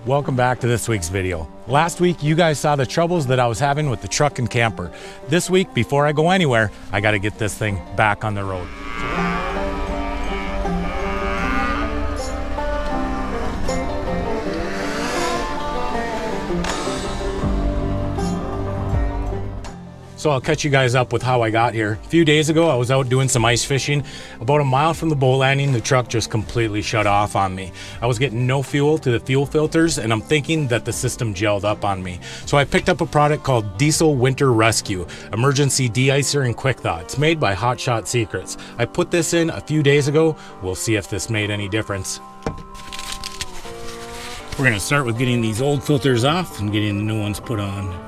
Welcome back to this week's video. Last week, you guys saw the troubles that I was having with the truck and camper. This week, before I go anywhere, I gotta get this thing back on the road. So I'll catch you guys up with how I got here. A few days ago, I was out doing some ice fishing. About a mile from the boat landing, the truck just completely shut off on me. I was getting no fuel to the fuel filters, and I'm thinking that the system gelled up on me. So I picked up a product called Diesel Winter Rescue, Emergency De-Icer and Quick Thaw. It's made by Hot Shot Secrets. I put this in a few days ago. We'll see if this made any difference. We're gonna start with getting these old filters off and getting the new ones put on.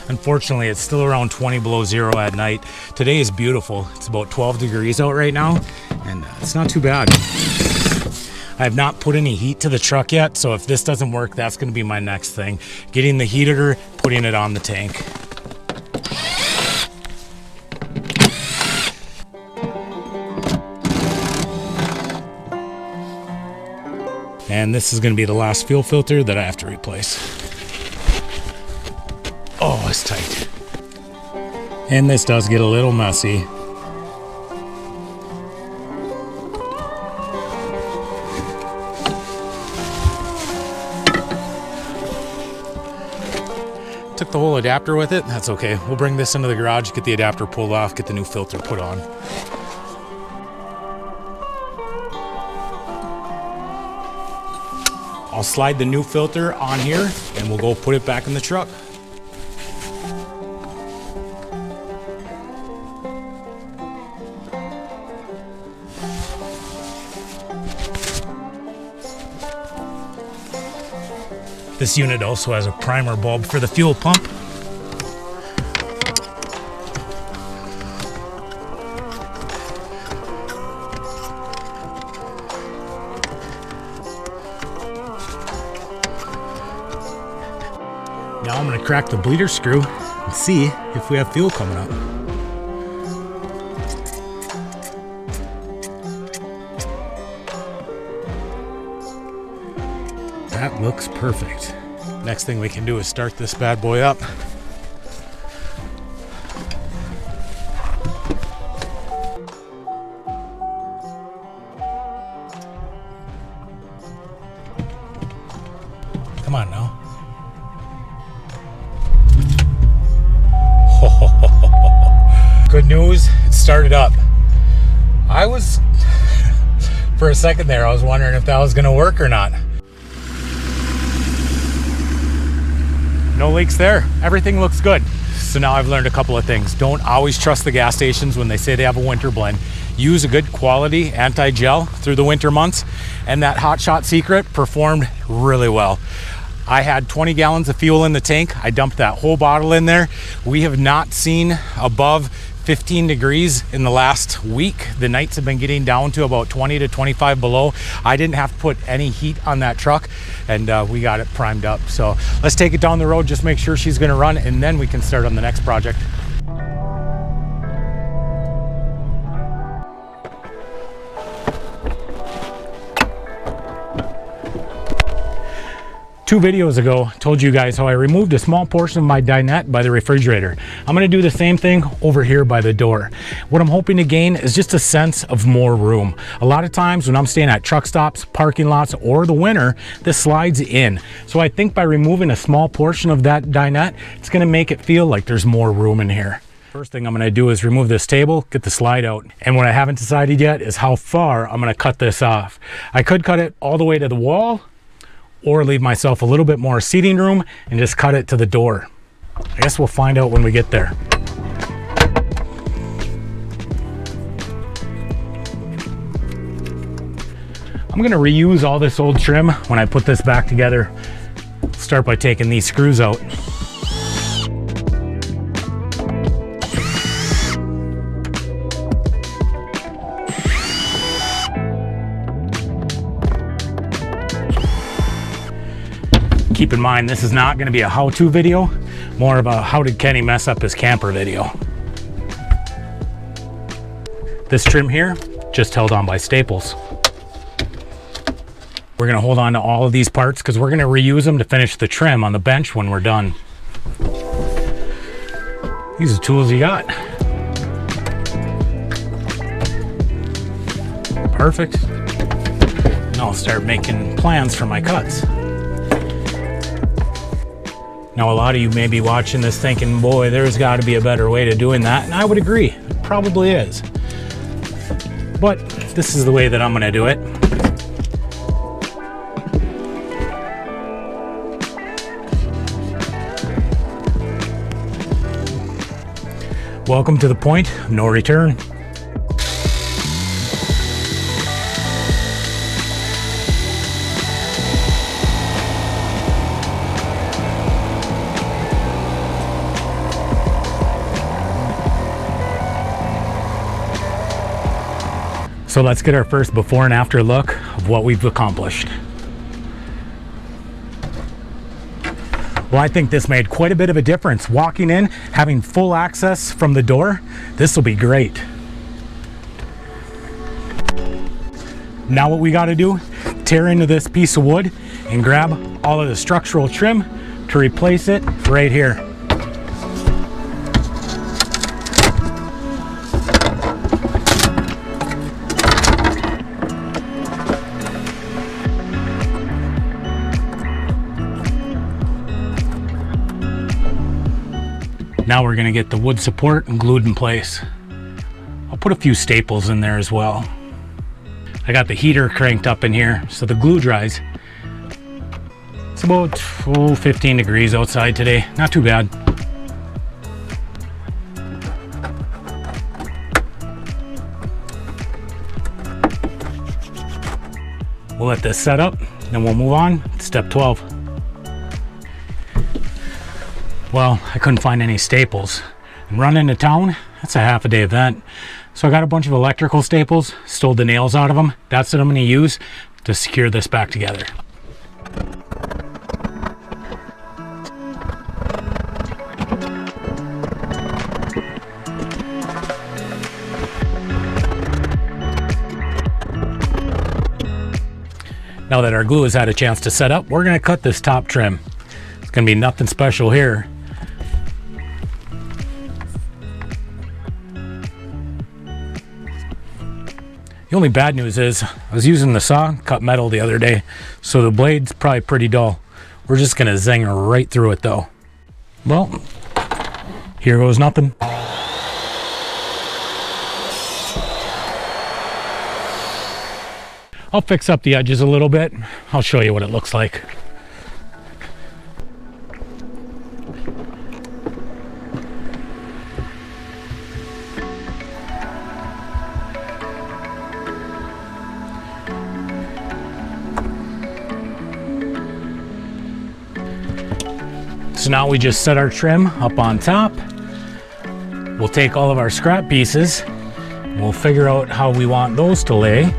Unfortunately, it's still around 20 below zero at night. Today is beautiful. It's about 12 degrees out right now, and it's not too bad. I have not put any heat to the truck yet, so if this doesn't work, that's going to be my next thing. Getting the heater, putting it on the tank. And this is going to be the last fuel filter that I have to replace. Oh, it's tight. And this does get a little messy. Took the whole adapter with it. That's okay. We'll bring this into the garage, get the adapter pulled off, get the new filter put on. I'll slide the new filter on here and we'll go put it back in the truck. This unit also has a primer bulb for the fuel pump. Now I'm going to crack the bleeder screw and see if we have fuel coming up. That looks perfect. Next thing we can do is start this bad boy up. Come on now. Good news, it started up. For a second there, I was wondering if that was gonna work or not. No leaks there. Everything looks good. So now I've learned a couple of things. Don't always trust the gas stations when they say they have a winter blend. Use a good quality anti-gel through the winter months. And that Hot Shot Secret performed really well. I had 20 gallons of fuel in the tank. I dumped that whole bottle in there. We have not seen above 15 degrees in the last week. The nights have been getting down to about 20 to 25 below. I didn't have to put any heat on that truck, and we got it primed up. So let's take it down the road, just make sure she's gonna run, and then we can start on the next project. Two videos ago, I told you guys how I removed a small portion of my dinette by the refrigerator. I'm gonna do the same thing over here by the door. What I'm hoping to gain is just a sense of more room. A lot of times when I'm staying at truck stops, parking lots, or the winter, this slides in. So I think by removing a small portion of that dinette, it's gonna make it feel like there's more room in here. First thing I'm gonna do is remove this table, get the slide out. And what I haven't decided yet is how far I'm gonna cut this off. I could cut it all the way to the wall, or leave myself a little bit more seating room and just cut it to the door. I guess we'll find out when we get there. I'm gonna reuse all this old trim when I put this back together. Start by taking these screws out. Keep in mind, this is not going to be a how-to video, more of a how did Kenny mess up his camper video. This trim here, just held on by staples. We're going to hold on to all of these parts because we're going to reuse them to finish the trim on the bench when we're done. These are the tools you got. Perfect. Now I'll start making plans for my cuts. Now a lot of you may be watching this thinking, boy, there's got to be a better way to doing that, and I would agree, it probably is. But this is the way that I'm going to do it. Welcome to the point of no return. So let's get our first before and after look of what we've accomplished. Well, I think this made quite a bit of a difference. Walking in, having full access from the door, this will be great. Now what we got to do, tear into this piece of wood and grab all of the structural trim to replace it right here. Now we're going to get the wood support glued in place. I'll put a few staples in there as well. I got the heater cranked up in here so the glue dries. It's about 15 degrees outside today. Not too bad. We'll let this set up, then we'll move on to step 12. Well, I couldn't find any staples. And running to town, that's a half a day event. So I got a bunch of electrical staples, stole the nails out of them. That's what I'm going to use to secure this back together. Now that our glue has had a chance to set up, we're going to cut this top trim. It's going to be nothing special here. The only bad news is I was using the saw, cut metal the other day, so the blade's probably pretty dull. We're just gonna zing right through it though. Well, here goes nothing. I'll fix up the edges a little bit. I'll show you what it looks like. So now we just set our trim up on top. We'll take all of our scrap pieces. We'll figure out how we want those to lay.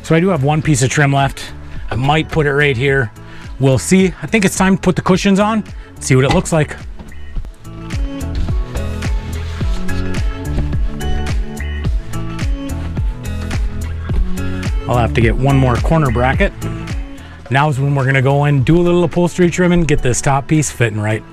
So I do have one piece of trim left. I might put it right here. We'll see. I think it's time to put the cushions on, see what it looks like. I'll have to get one more corner bracket. Now is when we're gonna go in, do a little upholstery trimming, get this top piece fitting right.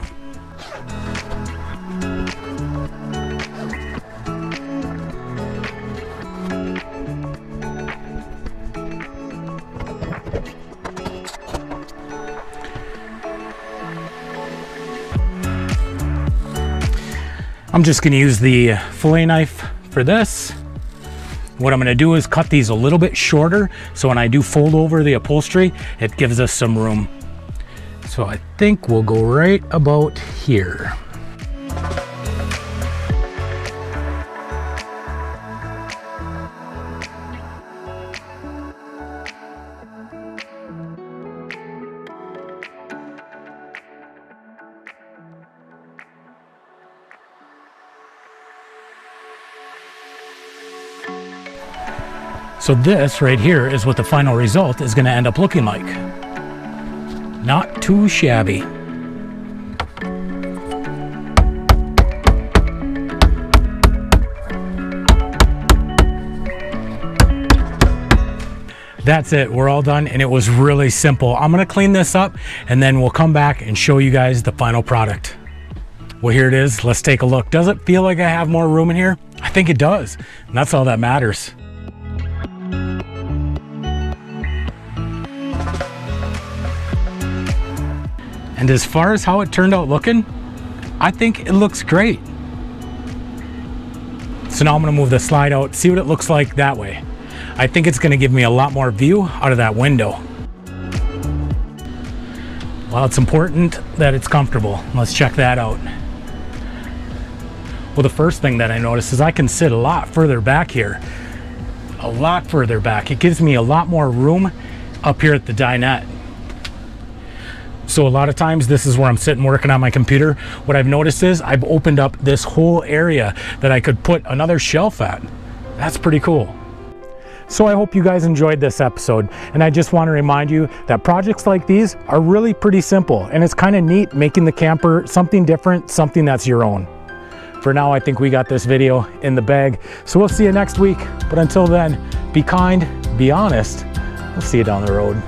I'm just going to use the fillet knife for this. What I'm going to do is cut these a little bit shorter, so when I do fold over the upholstery, it gives us some room. So I think we'll go right about here. So this right here is what the final result is going to end up looking like. Not too shabby. That's it, we're all done, and it was really simple. I'm gonna clean this up and then we'll come back and show you guys the final product. Well, here it is. Let's take a look. Does it feel like I have more room in here? I think it does, and that's all that matters. And as far as how it turned out looking, I think it looks great. So now I'm gonna move the slide out, see what it looks like that way. I think it's gonna give me a lot more view out of that window. Well, it's important that it's comfortable. Let's check that out. Well, the first thing that I noticed is I can sit a lot further back here. A lot further back. It gives me a lot more room up here at the dinette. So a lot of times this is where I'm sitting working on my computer. What I've noticed is I've opened up this whole area that I could put another shelf at. That's pretty cool. So I hope you guys enjoyed this episode, and I just want to remind you that projects like these are really pretty simple, and it's kind of neat making the camper something different, something that's your own. For now, I think we got this video in the bag, so we'll see you next week. But until then, be kind, be honest. We'll see you down the road.